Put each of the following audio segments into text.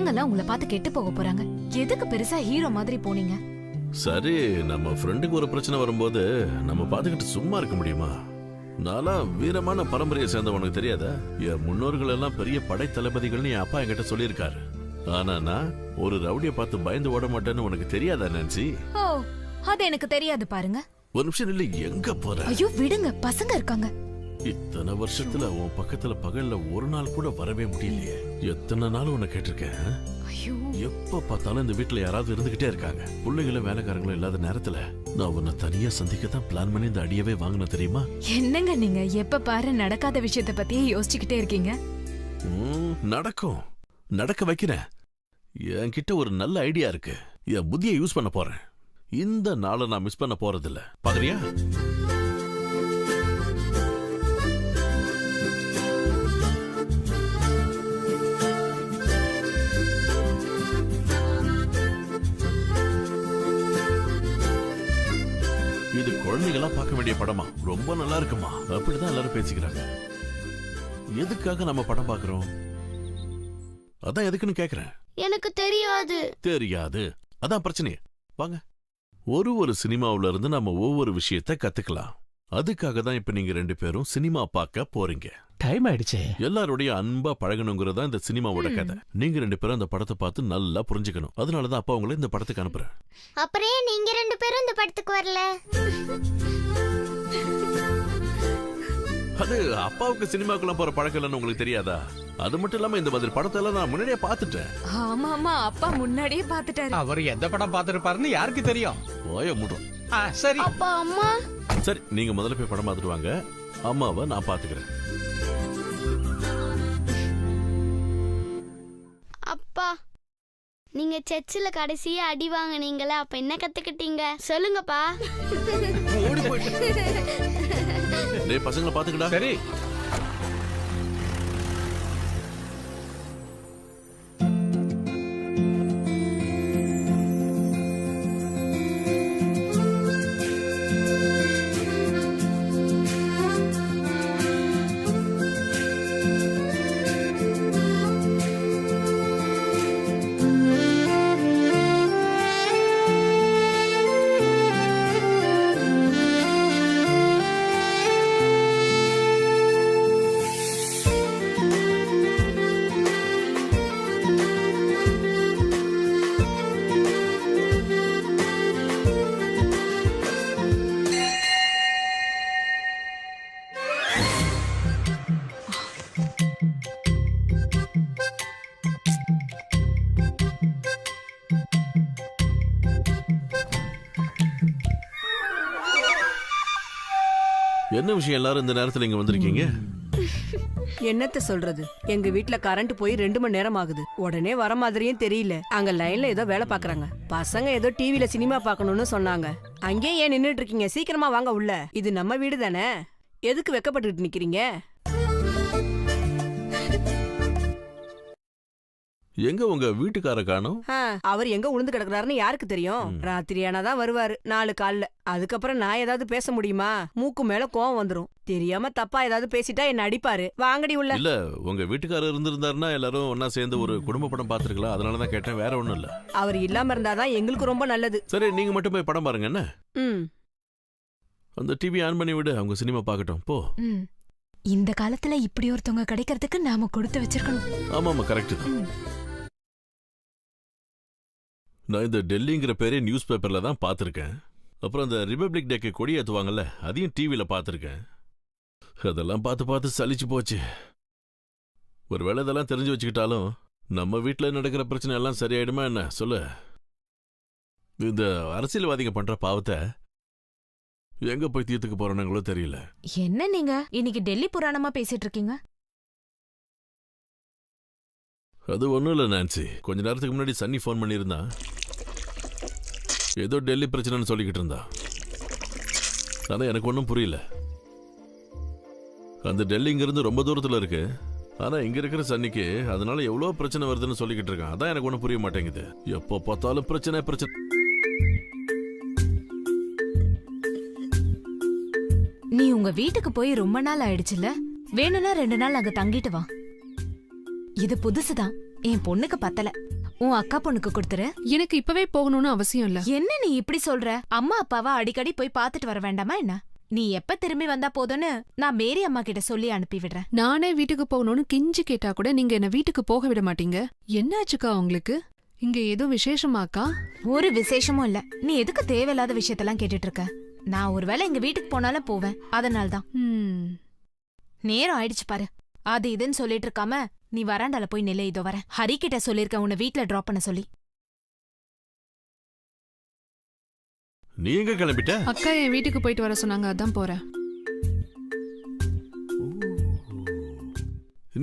பசங்கெல்லாம் உங்களை பார்த்து கெட்டு போக போறாங்க. எதுக்கு பெருசா ஹீரோ மாதிரி போனீங்க? சரி, நம்ம ஃப்ரெண்டுக்கு ஒரு பிரச்சனை வரும்போது நம்ம பாத்துக்கிட்டு சும்மா இருக்க முடியுமா? நான்லாம் வீரமான பரம்பரையை சேர்ந்தவனுக்கு தெரியாதா? என் முன்னோர்கள் எல்லாம் பெரிய படை தளபதிகள்னு என் அப்பா என்கிட்ட சொல்லியிருக்காரு. ஆனா நான் ஒரு ரவுடியை பார்த்து பயந்து ஓட மாட்டேன்னு உனக்கு தெரியாதா நான்சி? ஓ, அது எனக்கு தெரியாது பாருங்க. ஒரு நிமிஷம் இல்ல, எங்க போற? ஐயோ விடுங்க, பசங்க இருக்காங்க. இத்தனை வருஷத்துல உன் பக்கத்துல பகல்ல ஒரு நாள் கூட வரவே முடியலையே. எத்தனை நாள் உன்னை கேட்டிருக்கேன். ஐயோ, எப்ப பார்த்தாலும் இந்த வீட்டுல யாராவது இருந்துகிட்டே இருக்காங்க. பிள்ளைகளும் வேலைக்காரங்களும் இல்லாத நேரத்துல நான் உன்னை தனியா சந்திக்கத்தான் பிளான் பண்ணி இந்த அடியவே வாங்கின தெரியுமா? என்னங்க நீங்க எப்ப பாரு நடக்காத விஷயத்த பத்தியே யோசிச்சுக்கிட்டே இருக்கீங்க. நடக்கும், நடக்க வைக்கிறேன். என்கிட்ட ஒரு நல்ல ஐடியா இருக்கு. என் புத்தியை யூஸ் பண்ண போறேன். இந்த நாளை நான் மிஸ் பண்ண போறதில்ல. பாக்குறியா? இது குழந்தைகளா பார்க்க வேண்டிய படமா? ரொம்ப நல்லா இருக்குமா? அப்படிதான் எல்லாரும் பேசிக்கிறாங்க. எதுக்காக நம்ம படம் பார்க்கிறோம்? அதான் எதுக்குன்னு கேக்குறேன். எனக்கு தெரியாது. தெரியாது, அதான் பிரச்சனையே. வாங்க, ஒரு சினிமாவுல இருந்து நம்ம ஒவ்வொரு விஷயத்த கத்துக்கலாம். அதுக்காக தான் இப்ப நீங்க 2 பேரும் சினிமா பார்க்க போறீங்க. டைம் ஆயிடுச்சு. எல்லாருடைய அன்பா பழகணுங்கிறதா இந்த சினிமாவோட கதை. நீங்க 2 பேரும் அந்த படத்தை பார்த்து நல்லா புரிஞ்சுக்கணும். அதனாலதான் அப்பா உங்களை இந்த படத்துக்கு அனுப்புறேன். அப்புறம் நீங்க 2 பேரும் இந்த படத்துக்கு வரல? அது அப்பாவுக்கு சினிமாக்குள்ள போற பழக்கம் இல்லைன்னு உங்களுக்கு தெரியாதா? அது மட்டும் இல்லாம இந்த மாதிரி படத்தை எல்லாம் நான் முன்னாடியே பாத்துட்டேன். ஆமா ஆமா, அப்பா முன்னாடியே பாத்துட்டாரு. அவர் எந்த படம் பாத்துருப்பாருன்னு யாருக்கு தெரியும்? ஓய மூடும். சரி அப்பா அம்மா. சரி, நீங்க முதல்ல போய் படம் பார்த்துட்டு வாங்க. அம்மாவை நான் பாத்துக்கிறேன். அப்பா, நீங்க சர்ச்சில கடைசியா அடி வாங்குனீங்களே, அப்ப என்ன கத்துக்கிட்டீங்க சொல்லுங்கப்பா. ஓடி போயிட்டு டேய் பசங்களை பாத்துக்கடா. சரி. என்ன விஷயம் எல்லாரும் இந்த நேரத்துல இங்க வந்திருக்கீங்க? என்னத்த சொல்றது, எங்க வீட்ல கரண்ட் போய் 2 மணி நேரம் ஆகுது. உடனே வர மாதிரியும் தெரியல. அங்க லைன்ல ஏதோ வேலை பாக்குறாங்க. பசங்க ஏதோ டிவில சினிமா பாக்கணும்னு சொன்னாங்க. அங்கேயே ஏன் நின்னுட்டு இருக்கீங்க? சீக்கிரமா வாங்க உள்ள. இது நம்ம வீடு தானே, எதுக்கு வெக்கப்பட்டுட்டு நிக்கிறீங்க? எங்க உங்க வீட்டுக்கார காணோம்? அவர் எங்க உளுந்து கிடக்குறாருன்னு யாருக்கு தெரியும்? ராத்திரி ஆனாதான் வருவாரு 4 கால்ல. அதுக்கப்புறம் நான் ஏதாவது பேச முடியுமா? மூக்கு மேல கோவம் வந்துரும். தெரியாம தப்பா ஏதாவது பேசிட்டா என்ன அடிப்பாரு. வாங்கடி உள்ள. இல்ல, உங்க வீட்டுக்காரர் இருந்திருந்தாருன்னா எல்லாரும் ஒன்னா சேர்ந்து ஒரு குடும்ப படம் பாத்துருக்கலாம். அதனாலதான் கேட்டேன், வேற ஒண்ணும் இல்ல. அவர் இல்லாம இருந்தாதான் எங்களுக்கு ரொம்ப நல்லது. சரி, நீங்க மட்டும் போய் படம் பாருங்க. என்ன அந்த டிவி ஆன் பண்ணி விடு, அவங்க சினிமா பாக்கட்டும். போ. இந்த காலத்துல இப்படி ஒருத்தவங்க கிடைக்கிறதுக்கு நாம கொடுத்து வச்சிருக்கணும். ஆமா கரெக்ட் தான். நான் இந்த டெல்லிங்கிற பேரே நியூஸ் பேப்பர்ல தான் பாத்திருக்கேன். அப்புறம் அந்த ரிபப்ளிக் டேக்கு கொடி ஏத்துவாங்கல்ல, அதையும் டிவில பாத்திருக்கேன். அதெல்லாம் பார்த்து சலிச்சு போச்சு. ஒருவேளை இதெல்லாம் தெரிஞ்சு வச்சுக்கிட்டாலும் நம்ம வீட்டுல நடக்கிற பிரச்சனை எல்லாம் சரியாயிடுமா என்ன சொல்லு? இந்த அரசியல்வாதிங்க பண்ற பாவத்தை எங்க போய் தீர்த்துக்க போறானுங்களோ தெரியல. என்ன நீங்க இன்னைக்கு டெல்லி புராணமா பேசிட்டு இருக்கீங்க? அது ஒண்ணும் இல்ல நான்சி. கொஞ்ச நேரத்துக்கு முன்னாடி சன்னி ஃபோன் பண்ணியிருந்தா. ஏதோ டெல்லி பிரச்சனைன்னு சொல்லிக்கிட்டு இருந்தா. ஆனா எனக்கு ஒன்றும் புரியல. அந்த டெல்லி இங்கிருந்து ரொம்ப தூரத்துல இருக்கு. ஆனா இங்க இருக்கிற சன்னிக்கு அதனால எவ்வளவு பிரச்சனை வருதுன்னு சொல்லிக்கிட்டு இருக்கான். அதான் எனக்கு ஒன்றும் புரிய மாட்டேங்குது. எப்போ பார்த்தாலும் பிரச்சனை. நீ உங்க வீட்டுக்கு போய் ரொம்ப நாள் ஆயிடுச்சுல, வேணும்னா 2 நாள் அங்க தங்கிட்டு வா. இது புதுசுதான், என் பொண்ணுக்கு பத்தல. உன் அக்கா பொண்ணுக்கு கொடுத்துரு. எனக்கு இப்பவே போகணும்னு அவசியம் இல்ல. என்ன நீ இப்படி சொல்ற? அம்மா அப்பாவா அடிக்கடி போய் பாத்துட்டு வர வேண்டாமா என்ன? நீ எப்ப திரும்பி வந்தா போதும்னு நான் மேரி அம்மா கிட்ட சொல்லி அனுப்பி விடுறேன். நானே வீட்டுக்கு போகணும்னு கெஞ்சி கேட்டா கூட நீங்க என்ன வீட்டுக்கு போக விட மாட்டீங்க. என்னாச்சுக்கா உங்களுக்கு? இங்க ஏதோ விசேஷமாக்கா? ஒரு விசேஷமும் இல்ல. நீ எதுக்கு தேவையில்லாத விஷயத்தெல்லாம் கேட்டுட்டு இருக்க? நான் ஒருவேளை எங்க வீட்டுக்கு போனாலும் போவேன். அதனால்தான். நேரம் ஆயிடுச்சு பாரு. அது இதுன்னு சொல்லிட்டு இருக்காம நீ வராண்டால போய் நிலை. இதோ வர. ஹரி கிட்ட சொல்லிருக்க உன்னை வீட்ல டிராப் பண்ண சொல்லி. நீ எங்க கிளம்பிட்ட? அக்கா என் வீட்டுக்கு போயிட்டு வர சொன்னாங்க, அதான் போறேன்.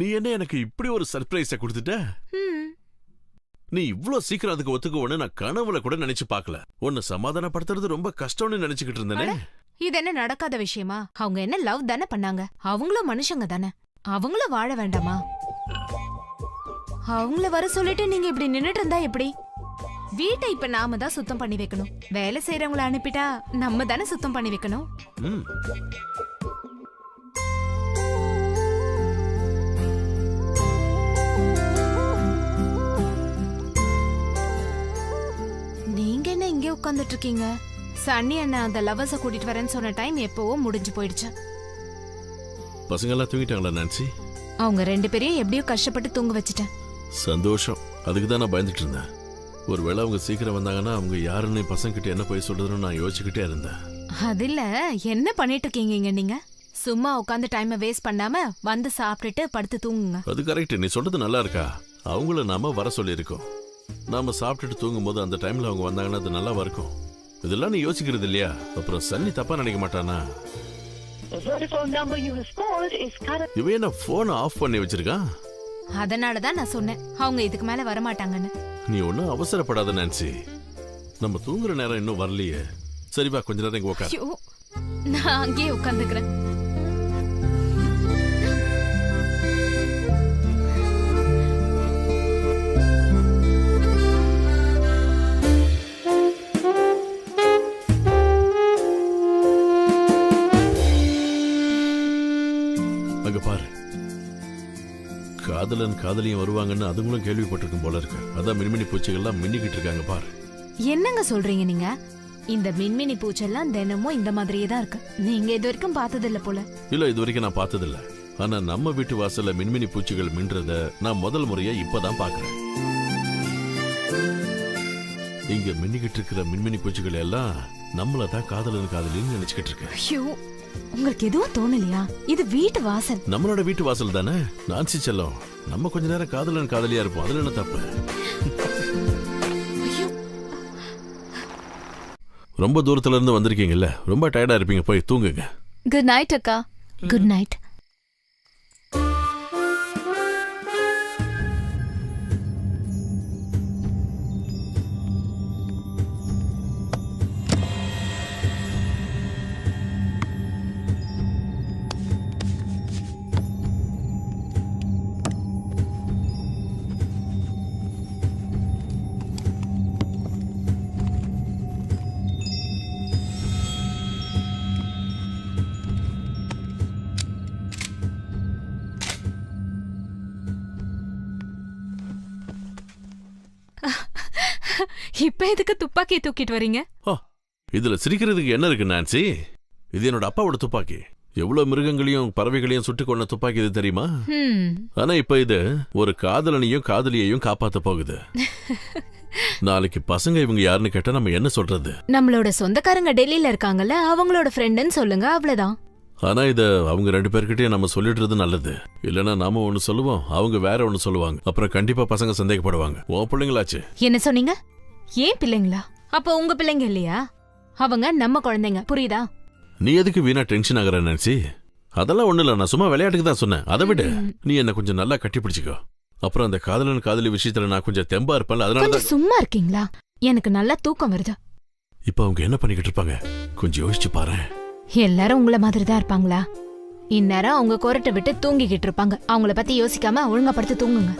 நீ என்ன எனக்கு இப்படி ஒரு சர்ப்ரைஸ கொடுத்துட்ட? நீ இவ்ளோ சீக்கிரம் அதுக்கு ஒத்துக்குவோன்னு நான் கனவுல கூட நினைச்சு பார்க்கல. உன்னை சமாதானப்படுத்துறது ரொம்ப கஷ்டம்னு நினைச்சுக்கிட்டு இருந்தேனே. இது என்ன நடக்காத விஷயமா? அவங்க என்ன லவ் தானே பண்ணாங்க. அவங்களும் மனுஷங்க தானே. அவங்களும் வாழ வேண்டாமா? அவங்கள வர சொல்லிட்டு நீங்க இப்படி நின்னுட்டு இருந்தா எப்படி? வீட்டை இப்ப நாம தான் சுத்தம் பண்ணி வைக்கணும். வேலை செய்யறவங்கள அனுப்பிட்டா நம்ம தானே சுத்தம் பண்ணி வைக்கணும். நீங்க என்ன இங்கே உட்கார்ந்துட்டு இருக்கீங்க? சன்னி அண்ணா அந்த லவர்ஸ கூட்டிட்டு வரேன்னு சொன்ன டைம் எப்பவோ முடிஞ்சு போயிடுச்சு. பசங்க எல்லாம் தூங்கிட்டாங்களா நான்சி? அவங்க 2 பேரையும் எப்படியோ கஷ்டப்பட்டு தூங்க வச்சுட்டேன். சந்தோஷம். அதுக்கு தான் நான் பயந்துட்டு இருந்தேன். ஒருவேளை அவங்க சீக்கிரம் வந்தாங்கன்னா அவங்க யாருன்னு பசங்க கிட்ட என்ன போய் சொல்றதுன்னு நான் யோசிச்சுக்கிட்டே இருந்தேன். அது இல்ல, என்ன பண்ணிட்டு இருக்கீங்க நீங்க? சும்மா உட்காந்து டைமை வேஸ்ட் பண்ணாம வந்து சாப்பிட்டுட்டு படுத்து தூங்குங்க. அது கரெக்ட். நீ சொல்றது நல்லா இருக்கா? அவங்கள நாம வர சொல்லியிருக்கோம். நாம சாப்பிட்டுட்டு தூங்கும் போது அந்த டைம்ல அவங்க வந்தாங்கன்னா அது நல்லாவா இருக்கும்? இதெல்லாம் நீ யோசிக்கிறது இல்லையா? அப்புறம் சன்னி தப்பா நினைக்க மாட்டானா? இவன் என்ன போனை ஆஃப் பண்ணி வச்சிருக்கான்? அதனாலதான் நான் சொன்னேன் அவங்க இதுக்கு மேல வரமாட்டாங்கன்னு. நீ ஒன்னும் அவசரப்படாத நான்சி. நம்ம தூங்குற நேரம் இன்னும் வரலையே. சரிவா, கொஞ்ச நேரம் இங்க உட்கார். நான் அங்கேயே உட்காந்துக்கிறேன். அங்க பாரு, காதலன் காதலியும் வருவாங்கன்னு அதுங்களும் கேள்விப்பட்டிருக்கும் போல இருக்கு. அதான் மின்மினி பூச்சிகள்லாம் மின்னிக்கிட்டு இருக்காங்க பாரு. என்னங்க சொல்றீங்க நீங்க? இந்த மின்மினி பூச்செல்லாம் தினமும் இந்த மாதிரியே தான் இருக்கு. நீங்க இது வரைக்கும் பார்த்தது இல்ல போல. இல்ல, இது வரைக்கும் நான் பார்த்தது இல்ல. ஆனா நம்ம வீட்டு வாசல்ல மின்மினி பூச்சிகள் மின்றத நான் முதல் முறையா இப்பதான் பாக்குறேன். இங்க மின்னிக்கிட்டு இருக்கிற மின்மினி பூச்சிகள் எல்லாம் நம்மளதான் காதலன் காதலின்னு நினைச்சுக்கிட்டு இருக்கேன். ஐயோ, உங்களுக்கு எதுவும் தோணலையா? இது வீட்டு வாசல். நம்மளோட வீட்டு வாசல் தானே நான்சி செல்லம். நம்ம கொஞ்ச நேரம் காதலன் காதலியா இருப்போம். அதுல என்ன தப்பு? ரொம்ப தூரத்துல இருந்து வந்திருக்கீங்கல்ல, ரொம்ப டயர்டா இருப்பீங்க. போய் தூங்குங்க. குட் நைட் அக்கா. Good night. இப்ப எதுக்கு துப்பாக்கியை தூக்கிட்டு வரீங்க? இதுல சிரிக்கிறதுக்கு என்ன இருக்கு நான்சி? இது என்னோட அப்பாவோட துப்பாக்கி. எவ்வளவு மிருகங்களையும் பறவைகளையும் சுட்டு கொண்ட துப்பாக்கி இது, தெரியுமா? ஆனா இப்ப இது ஒரு காதலனையும் காதலியையும் காப்பாத்த போகுது. நாளைக்கு பசங்க இவங்க யாருன்னு கேட்டா நம்ம என்ன சொல்றது? நம்மளோட சொந்தக்காரங்க டெல்லியில இருக்காங்கல்ல, அவங்களோட ஃப்ரெண்டுன்னு சொல்லுங்க, அவ்வளவுதான். ஆனா இத அவங்க 2 பேர்கிட்டயும் நம்ம சொல்லிடுறது நல்லது. இல்லனா நாம ஒண்ணு சொல்லுவோம், அவங்க வேற ஒண்ணு சொல்லுவாங்க. அப்புறம் கண்டிப்பா பசங்க சந்தேகப்படுவாங்க. உன் பிள்ளைங்களாச்சு. என்ன சொன்னீங்க? ஏன் பிள்ளைங்களா? அப்ப உங்க பிள்ளைங்க இல்லையா? அவங்க நம்ம குழந்தைங்க, புரியுதா? நீ எதுக்கு வீணா டென்ஷன் ஆகுற நான்சி? அதெல்லாம் ஒண்ணு இல்ல, நான் சும்மா விளையாட்டுக்கு தான் சொன்னேன். அதை விட நீ என்ன கொஞ்சம் நல்லா கட்டி பிடிச்சிக்கோ. அப்புறம் அந்த காதலன் காதலி விஷயத்துல நான் கொஞ்சம் தெம்பா இருப்பேன். அதனால சும்மா இருக்கீங்களா? எனக்கு நல்லா தூக்கம் வருது. இப்ப அவங்க என்ன பண்ணிக்கிட்டு இருப்பாங்க கொஞ்சம் யோசிச்சு பாரு. எல்லாரும் உங்கள மாதிரி தான் இருப்பாங்களா? இந்நேரம் அவங்க கொரட்டை விட்டு தூங்கிக்கிட்டு இருப்பாங்க. அவங்கள பத்தி யோசிக்காம ஒழுங்கா படுத்து தூங்குங்க.